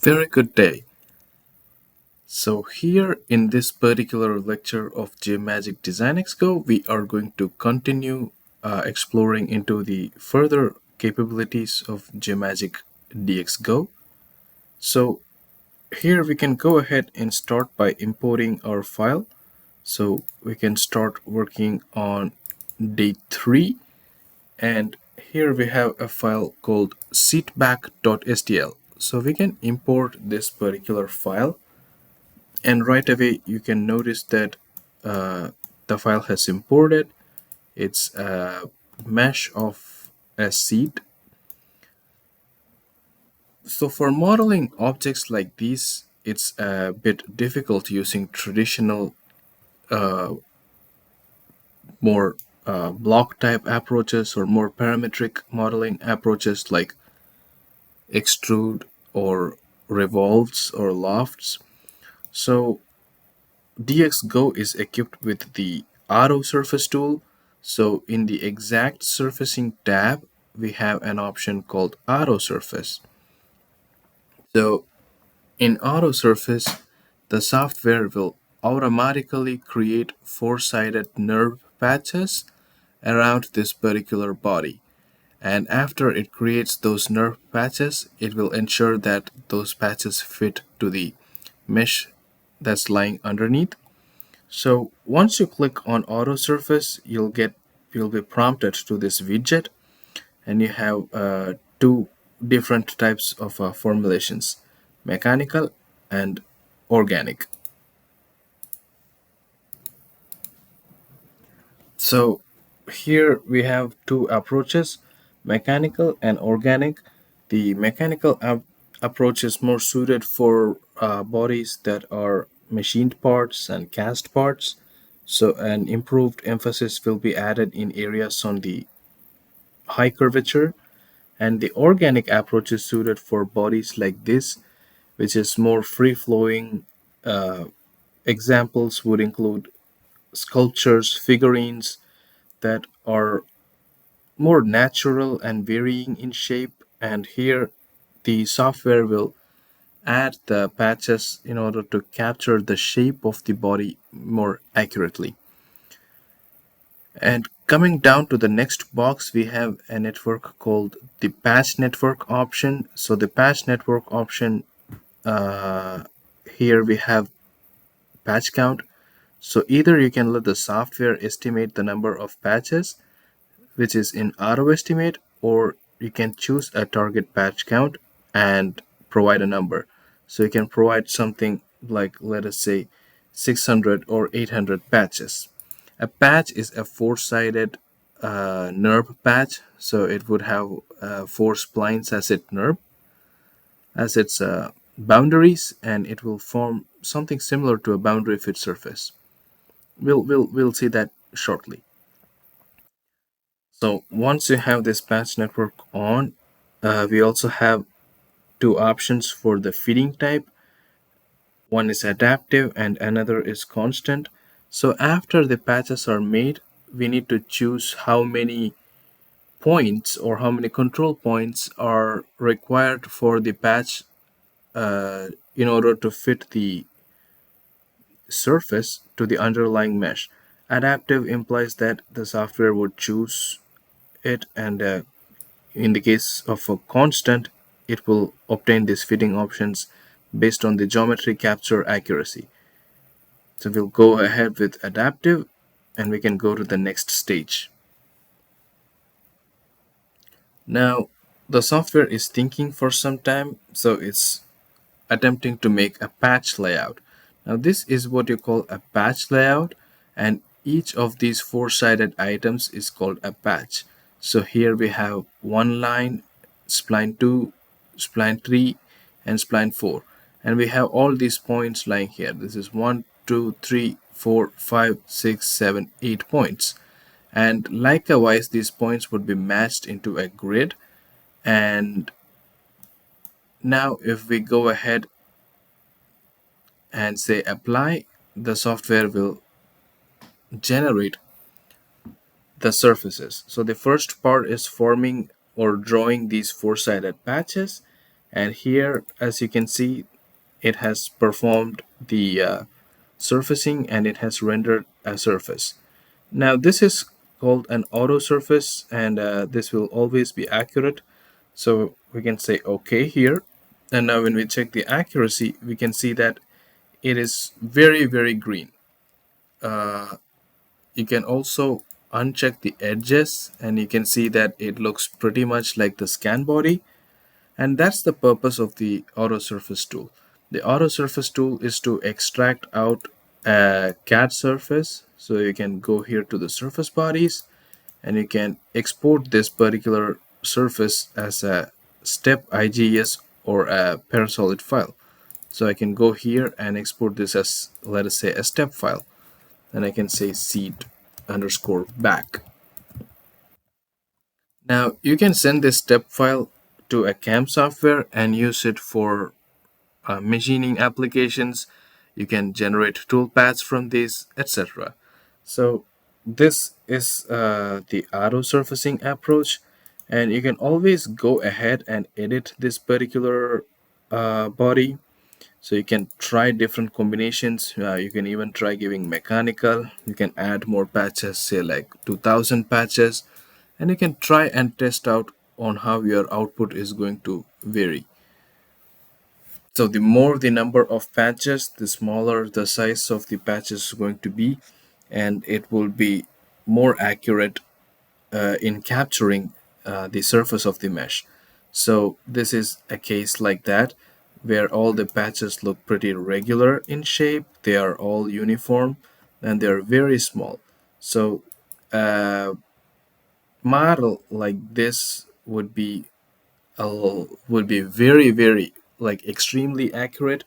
Very good day. So here in this particular lecture of Geomagic Design X Go, we are going to continue exploring into the further capabilities of Geomagic DX Go. So here we can go ahead and start by importing our file. So we can start working on day 3, and here we have a file called seatback.stl. So we can import this particular file, and right away you can notice that the file has imported. It's a mesh of a seat. So for modeling objects like these, it's a bit difficult using traditional more block type approaches or more parametric modeling approaches like extrude or revolves or lofts. So DxGo is equipped with the AutoSurface tool. So in the exact surfacing tab, we have an option called AutoSurface. So in AutoSurface, the software will automatically create four-sided nerve patches around this particular body. And after it creates those nerve patches, it will ensure that those patches fit to the mesh that's lying underneath. So once you click on AutoSurface, you'll be prompted to this widget, and you have two different types of formulations: mechanical and organic. So here we have two approaches, mechanical and organic. The mechanical approach is more suited for bodies that are machined parts and cast parts. So an improved emphasis will be added in areas on the high curvature, and the organic approach is suited for bodies like this, which is more free-flowing. Examples would include sculptures, figurines that are more natural and varying in shape, and here the software will add the patches in order to capture the shape of the body more accurately. And coming down to the next box, we have a network called the patch network option. So the patch network option, here we have patch count. So either you can let the software estimate the number of patches, which is in auto estimate, or you can choose a target patch count and provide a number. So you can provide something like, let us say, 600 or 800 patches. A patch is a four-sided NURB patch, so it would have four splines as its boundaries, and it will form something similar to a boundary fit surface. We'll see that shortly. So once you have this patch network on, we also have two options for the fitting type. One is adaptive and another is constant. So after the patches are made, we need to choose how many points or how many control points are required for the patch in order to fit the surface to the underlying mesh. Adaptive implies that the software would choose it, and in the case of a constant, it will obtain these fitting options based on the geometry capture accuracy. So we'll go ahead with adaptive, and we can go to the next stage. Now the software is thinking for some time, so it's attempting to make a patch layout. Now this is what you call a patch layout, and each of these four-sided items is called a patch. So here we have one line, spline 2, spline 3, and spline 4, and we have all these points lying here. This is 1, 2, 3, 4, 5, 6, 7, 8 points, and likewise these points would be matched into a grid. And now if we go ahead and say apply, the software will generate the surfaces. So the first part is forming or drawing these four-sided patches, And here, as you can see, it has performed the surfacing and it has rendered a surface. Now this is called an auto surface, and this will always be accurate. So we can say OK here. And now when we check the accuracy, we can see that it is very, very green. You can also uncheck the edges and you can see that it looks pretty much like the scan body. And that's the purpose of the auto surface tool. The auto surface tool is to extract out a CAD surface. So you can go here to the surface bodies and you can export this particular surface as a step IGS or a parasolid file. So I can go here and export this as, let us say, a step file. And I can say seat_back. Now you can send this step file to a CAM software and use it for machining applications. You can generate toolpaths from these, etc. So this is the auto surfacing approach, and you can always go ahead and edit this particular body. So you can try different combinations. You can even try giving mechanical. You can add more patches, say like 2000 patches, and you can try and test out on how your output is going to vary. So the more the number of patches, the smaller the size of the patches is going to be, and it will be more accurate in capturing the surface of the mesh. So this is a case like that, where all the patches look pretty regular in shape, they are all uniform, and they are very small. So a model like this would be very, very, like, extremely accurate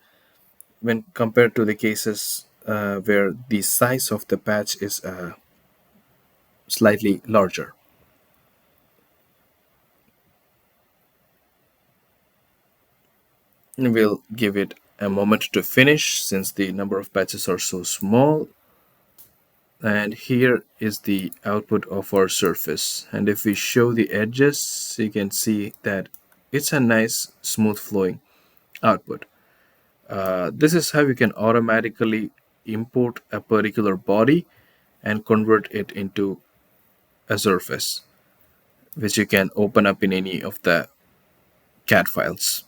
when compared to the cases where the size of the patch is slightly larger. And we'll give it a moment to finish since the number of patches are so small. And here is the output of our surface. And if we show the edges, you can see that it's a nice smooth flowing output. This is how you can automatically import a particular body and convert it into a surface, which you can open up in any of the CAD files.